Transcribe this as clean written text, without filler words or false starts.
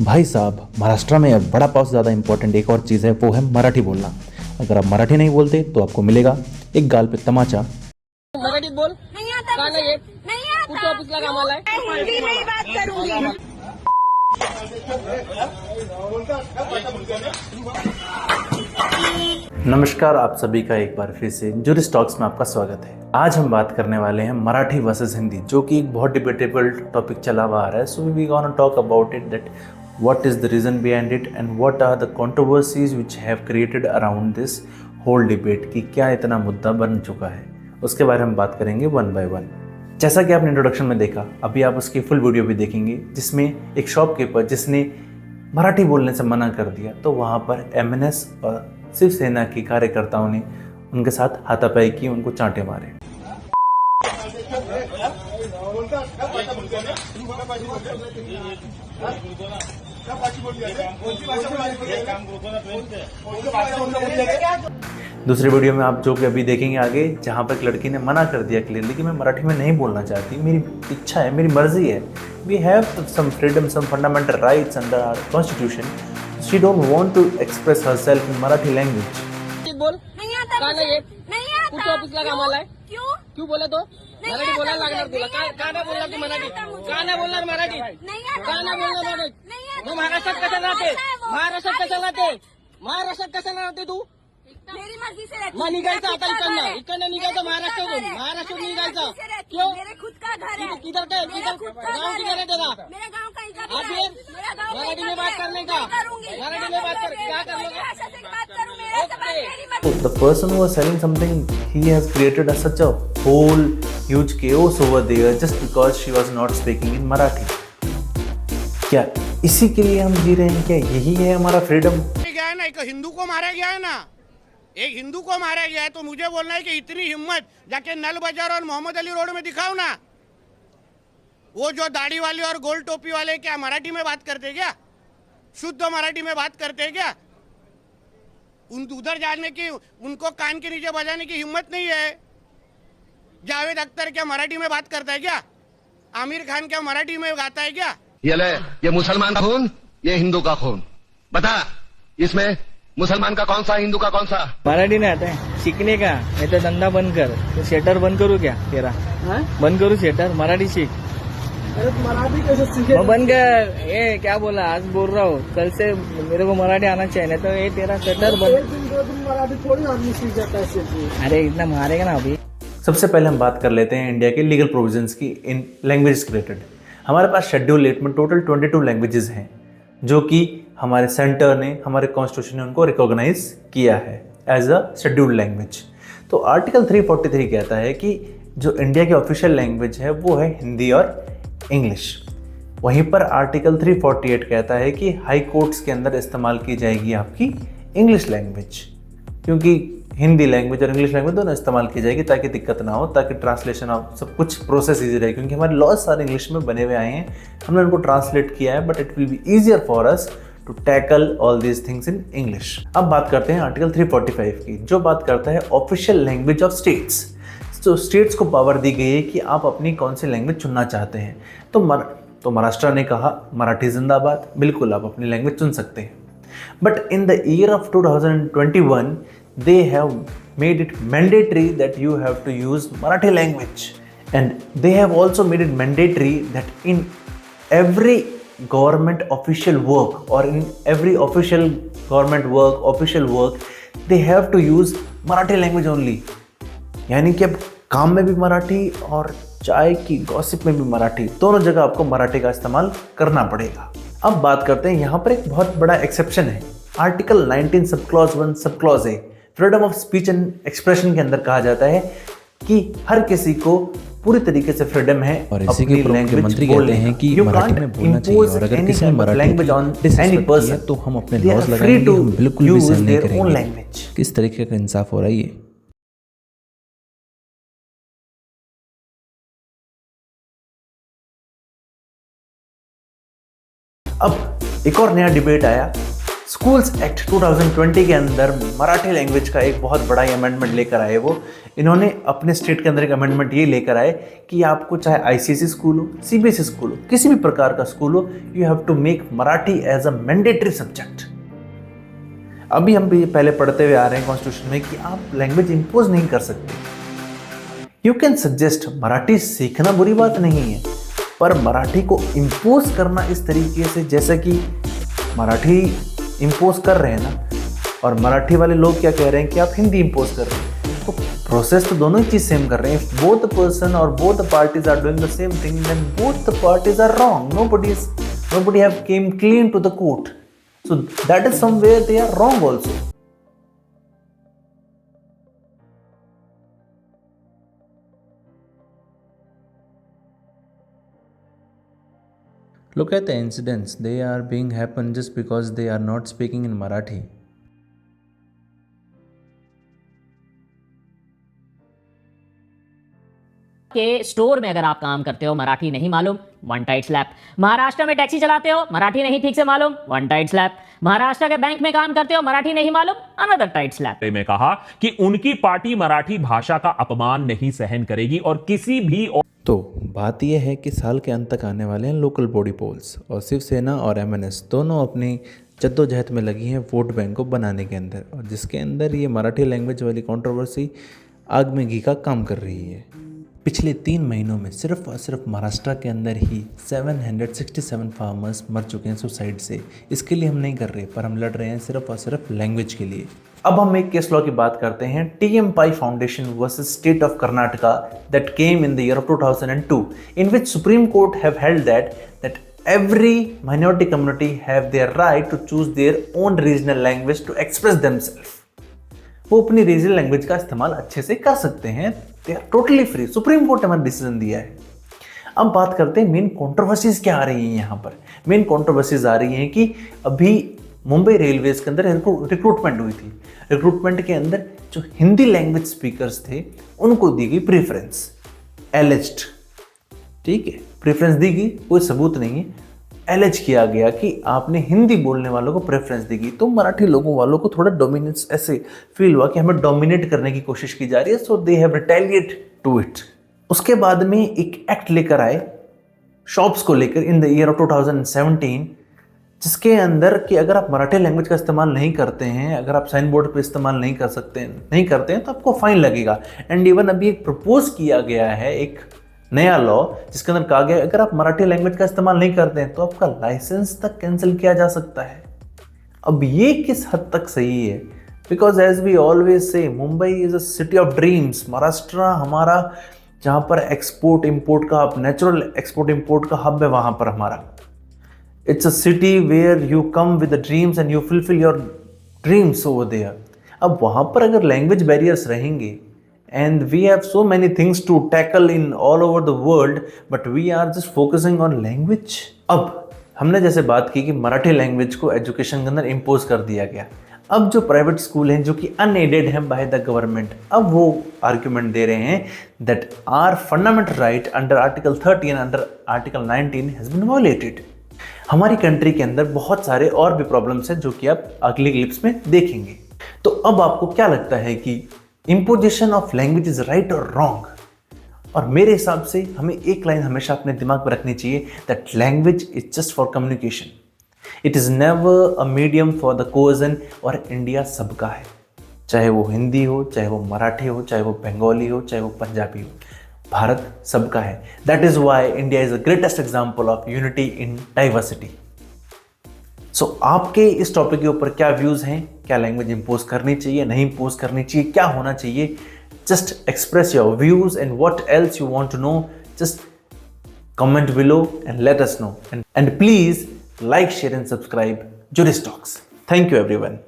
भाई साहब, महाराष्ट्र में अब बड़ा पाव से ज़्यादा इंपॉर्टेंट एक और चीज़ है, वो है मराठी बोलना। अगर आप मराठी नहीं बोलते तो आपको मिलेगा एक गाल पे तमाचा। मराठीत बोल. नहीं आता का मुझे. नाही येत? नहीं आता. कुठच्या ऑफिसला कामाला आहे? मैं हिंदी में ही बात करूंगी. नमस्कार, आप सभी का एक बार फिर से जूरिस टॉक्स में आपका स्वागत है। आज हम बात करने वाले हैं मराठी वर्सेस हिंदी, जो कि एक बहुत डिबेटेबल टॉपिक चला हुआ आ रहा है। So we gonna talk about it, that what is the reason behind it and what are the controversies which have created around this whole debate कि क्या इतना मुद्दा बन चुका है, उसके बारे में बात करेंगे वन बाय वन। जैसा कि आपने इंट्रोडक्शन में देखा, अभी आप उसकी फुल वीडियो भी देखेंगे, जिसमें एक शॉपकीपर जिसने मराठी बोलने से मना कर दिया, तो वहाँ पर एमएनएस और शिवसेना के कार्यकर्ताओं ने उनके साथ हाथापाई की, उनको चांटे मारे। दूसरी वीडियो में आप जो कि अभी देखेंगे आगे, जहाँ पर एक लड़की ने मना कर दिया क्लियरली कि मैं मराठी में नहीं बोलना चाहती, मेरी इच्छा है, मेरी मर्जी है। We have some freedom, some fundamental rights under our constitution. She don't want to express herself in Marathi language. बोल. नहीं आता का नाही मुझे. येत? नहीं आता. कुठच्या ऑफिसला कामाला आहे? क्यों? क्यों बोला तो? मराठी बोलायला लागणार तुला. का नाही बोलणार तू मराठी? का नाही बोलणार मराठी? नहीं आता. का नाही बोलणार मराठी? नहीं आता. तू महाराष्ट्रात कशाला राहते? महाराष्ट्रात कशाला राहते? महाराष्ट्रात कशाला राहते तू? मेरी मर्जी से रहती मग हूँ. निघायचं मेरा आता खुद का घर इकडनं. है. इकडनं मेरे निघायचं खुद का महाराष्ट्रातून. घर है. महाराष्ट्रातून मेरी निघायचं. मर्जी से रहती क्यों? हूँ. मेरे खुद का घर है. किधर के? मेरा किधर? खुद का गाँव घर किधर है तेरा? मेरा गाँव कहीं का आप भी ये है. मेरा गाँव मराठी कहीं में का बात भी है. करने का. मैं करूंगी. मराठी में बात कर. क्या कर लोगे? भाषा से बात करूँ. मेरा से बात मेरी मर्जी. The person who was selling something, he has created such a whole huge chaos over there just because she was not speaking in Marathi. क्या इसी के लिए हम जी रहे हैं? क्या यही है हमारा फ्रीडम? गया है ना, एक हिंदू को मारा गया है ना, एक हिंदू को मारा गया है, तो मुझे बोलना है कि इतनी हिम्मत जाके नल बाजार और मोहम्मद अली रोड में दिखाओ ना। वो जो दाढ़ी वाले और गोल टोपी वाले क्या मराठी में बात करते क्या? शुद्ध मराठी में बात करते क्या? उधर जाने की, उनको कान के नीचे बजाने की हिम्मत नहीं है। जावेद अख्तर क्या मराठी में बात करता है क्या? आमिर खान क्या मराठी में गाता है क्या? ये ले, ये मुसलमान का खून, ये हिंदू का खून। बता, इसमें मुसलमान का कौन सा, हिंदू का कौन सा? मराठी नहीं आता है सीखने का, नहीं तो धंधा बंद कर। तो शेटर बंद करूँ क्या तेरा? बंद करूँ शेटर? मराठी सीख। अरे मराठी कैसे सीखे? मैं बंद कर। ये क्या बोला? आज बोल रहा हूँ, कल से मेरे को मराठी आना चाहिए, नहीं तो ये तेरा शेटर बंद। तुम मराठी थोड़ी आदमी सीख जाता है. अरे इतना मारेगा ना अभी। सबसे पहले हम बात कर लेते हैं इंडिया के लीगल प्रोविजंस की इन लैंग्वेज रिलेटेड। हमारे पास शेड्यूल 8 में टोटल 22 लैंग्वेजेस हैं, जो कि हमारे सेंटर ने, हमारे कॉन्स्टिट्यूशन ने उनको रिकॉग्नाइज किया है एज अ शेड्यूल्ड लैंग्वेज। तो आर्टिकल 343 कहता है कि जो इंडिया की ऑफिशियल लैंग्वेज है वो है हिंदी और इंग्लिश। वहीं पर आर्टिकल 348 कहता है कि हाई कोर्ट्स के अंदर इस्तेमाल की जाएगी आपकी इंग्लिश लैंग्वेज, क्योंकि हिंदी लैंग्वेज और इंग्लिश लैंग्वेज दोनों इस्तेमाल की जाएगी ताकि दिक्कत ना हो, ताकि ट्रांसलेशन ऑफ सब कुछ प्रोसेस इजी रहे, क्योंकि हमारे लॉज सारे इंग्लिश में बने हुए आए हैं, हमने उनको ट्रांसलेट किया है, but it will be easier for us to tackle all these things in English. अब बात करते हैं आर्टिकल 345 की, जो बात करता है ऑफिशियल लैंग्वेज ऑफ स्टेट्स। तो स्टेट्स को पावर दी गई है कि आप अपनी कौन सी लैंग्वेज चुनना चाहते हैं। तो महाराष्ट्र ने कहा मराठी जिंदाबाद, बिल्कुल आप अपनी लैंग्वेज चुन सकते हैं। But in the year of 2021 they have made it mandatory that you have to use Marathi language, and they have also made it mandatory that in every government official work or in every official government work, official work, they have to use Marathi language only। यानी कि अब काम में भी मराठी और चाय की gossip में भी मराठी, दोनों जगह आपको मराठी का इस्तेमाल करना पड़ेगा। अब बात करते हैं, यहाँ पर एक बहुत बड़ा एक्सेप्शन है। Article 19 sub clause 1 sub clause A, freedom of speech and expression के अंदर कहा जाता है कि हर किसी को पूरी तरीके से फ्रीडम है और इसी के मुख्यमंत्री कहते हैं कि मराठी में बोलना चाहिए, और अगर किसी ने मराठी किया तो हम अपने लॉज लगाएंगे, हम बिल्कुल भी सहन नहीं करेंगे। किस तरीके का इंसाफ हो रहा है ये? अब एक और नया डिबेट आया स्कूल्स एक्ट 2020 के अंदर मराठी लैंग्वेज का एक बहुत बड़ा अमेंडमेंट लेकर आए वो। इन्होंने अपने स्टेट के अंदर एक अमेंडमेंट ये लेकर आए कि आपको चाहे आईसीएसई स्कूल हो, सीबीएसई स्कूल हो, किसी भी प्रकार का स्कूल हो, you have to make Marathi as a mandatory subject. अभी हम भी पहले पढ़ते हुए आ रहे हैं कॉन्स्टिट्यूशन में कि आप लैंग्वेज इंपोज नहीं कर सकते। यू कैन सजेस्ट, मराठी सीखना बुरी बात नहीं है, पर मराठी को इंपोज करना इस तरीके से, जैसे कि मराठी इंपोज कर रहे हैं ना, और मराठी वाले लोग क्या कह रहे हैं कि आप हिंदी इंपोज कर रहे हैं, तो प्रोसेस तो दोनों ही चीज सेम कर रहे हैं। इफ बोथ द पर्सन और both the parties are doing the same thing, then both the parties are wrong. Nobody have came clean to the court, so that is somewhere they are wrong also. Look at the incidents. They are being happen just because they are not speaking in Marathi. के store में अगर आप काम करते हो, मराठी नहीं मालूम, one tight slap. Maharashtra में टैक्सी चलाते हो, मराठी नहीं ठीक से मालूम, वन टाइट स्लैप। महाराष्ट्र के बैंक में काम करते हो, मराठी नहीं मालूम, अनदर टाइट स्लैप। में कहा कि उनकी पार्टी मराठी भाषा का अपमान नहीं सहन करेगी और किसी भी तो बात यह है कि साल के अंत तक आने वाले हैं लोकल बॉडी पोल्स, और शिवसेना और एमएनएस दोनों अपनी जद्दोजहद में लगी हैं वोट बैंक को बनाने के अंदर, और जिसके अंदर ये मराठी लैंग्वेज वाली कंट्रोवर्सी आग में घी का काम कर रही है। पिछले 3 महीनों में सिर्फ और सिर्फ महाराष्ट्र के अंदर ही 767 फार्मर्स मर चुके हैं सुसाइड से। इसके लिए हम नहीं कर रहे, पर हम लड़ रहे हैं सिर्फ और सिर्फ लैंग्वेज के लिए। अब हम एक केस लॉ की बात करते हैं, TM pi foundation versus state of Karnataka, that came in the year of 2002, in which supreme court have held that every minority community have their right to choose their own regional language to express themselves. वो अपनी regional language का इस्तेमाल अच्छे से कर सकते हैं, they are totally free. Supreme Court ने हमारा डिसीजन दिया है। अब बात करते हैं मेन कंट्रोवर्सीज क्या आ रही हैं यहाँ पर। मेन कंट्रोवर्सीज आ रही हैं कि अभी मुंबई रेलवेज के अंदर रिक्रूटमेंट हुई थी। रिक्रूटमेंट के अंदर जो हिंदी लैंग्वेज स्पीकर्स थे उनको दी गई प्रेफरेंस, एलिज्ड, ठीक है, प्रेफरेंस दी गई, कोई सबूत नहीं है, एलिज किया गया कि आपने हिंदी बोलने वालों को प्रेफरेंस दी गई। तो मराठी लोगों वालों को थोड़ा डोमिनेंस ऐसे फील हुआ कि हमें डोमिनेट करने की कोशिश की जा रही है, so they have retaliate to it. उसके बाद में एक एक्ट लेकर आए शॉप्स को लेकर इन द ईयर ऑफ 2017, जिसके अंदर कि अगर आप मराठी लैंग्वेज का इस्तेमाल नहीं करते हैं, अगर आप साइन बोर्ड पर इस्तेमाल नहीं करते हैं तो आपको फाइन लगेगा। एंड इवन अभी एक प्रपोज किया गया है एक नया लॉ, जिसके अंदर कहा गया अगर आप मराठी लैंग्वेज का इस्तेमाल नहीं करते हैं तो आपका लाइसेंस तक कैंसिल किया जा सकता है। अब ये किस हद तक सही है? Because as we always say, Mumbai is a city of dreams. Maharashtra हमारा जहाँ पर एक्सपोर्ट इम्पोर्ट का हब, नेचुरल एक्सपोर्ट इम्पोर्ट का हब है, वहाँ पर हमारा it's a city where you come with the dreams and you fulfil your dreams over there. अब वहाँ पर अगर लैंग्वेज बैरियर्स रहेंगे, and we have so many things to tackle in all over the world, but we are just focusing on language. अब हमने जैसे बात की कि मराठी लैंग्वेज को एजुकेशन के अंदर इम्पोज कर दिया गया। अब जो प्राइवेट स्कूल हैं जो कि अनएडेड हैं बाय द गवर्नमेंट, अब वो आर्ग्यूमेंट दे रहे हैं that are fundamental right under article 30 and under article 19 has been violated. हमारी कंट्री के अंदर बहुत सारे और भी प्रॉब्लम्स हैं जो कि आप अगली क्लिप्स में देखेंगे। तो अब आपको क्या लगता है कि imposition of language is right और रॉन्ग? और मेरे हिसाब से हमें एक लाइन हमेशा अपने दिमाग में रखनी चाहिए, that language is just for communication, it is never a medium for the cogen. और इंडिया सबका है, चाहे वो हिंदी हो, चाहे वो मराठी हो, चाहे वो बंगाली हो, चाहे वो पंजाबी हो, भारत सबका है। That is why India is the greatest example of unity in diversity. So आपके इस टॉपिक के ऊपर क्या व्यूज़ हैं? क्या लैंग्वेज इंपोज करनी चाहिए, नहीं इंपोज करनी चाहिए, क्या होना चाहिए? Just express your views and what else you want to know, just comment below and let us know, and please like, share and subscribe Juris talks. Thank you everyone.